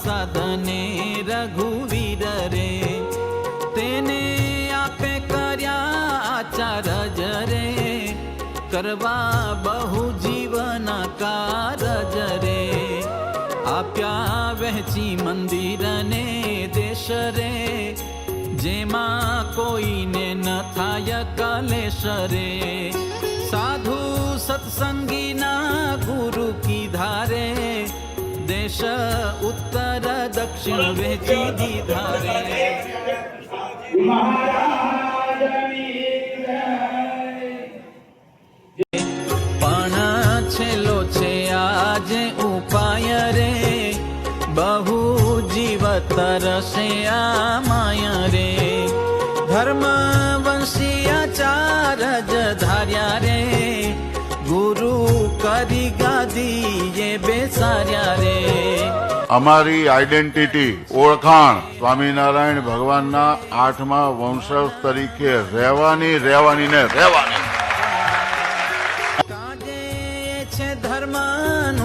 સાધને રઘુવીર રે, તેને આપે કર્યા આચારજ રે, કરવા બહુ જીવના કારજ રે, આપ્યા વહેંચી મંદિર ને દેશ રે, જેમાં કોઈને ન થાય કલેશ રે, સાધુ સત્સંગીના ગુરુ કીધા રે, દેશ ઉત્તર દક્ષિણ વહેંચી દીધા રે. પણ છેલ્લો છે આજે ઉપાય રે, બહુ જીવ તરસે આ માય રે, ધર્મ વંશી આચારજ ધાર્યા રે, ગુરુ કરી ગાદીએ બેસાર્યા રે. અમારી આઈડેન્ટિટી ઓળખાણ સ્વામિનારાયણ ભગવાનના 8મા વંશજ તરીકે રહેવાની કાજે છે ધર્મનું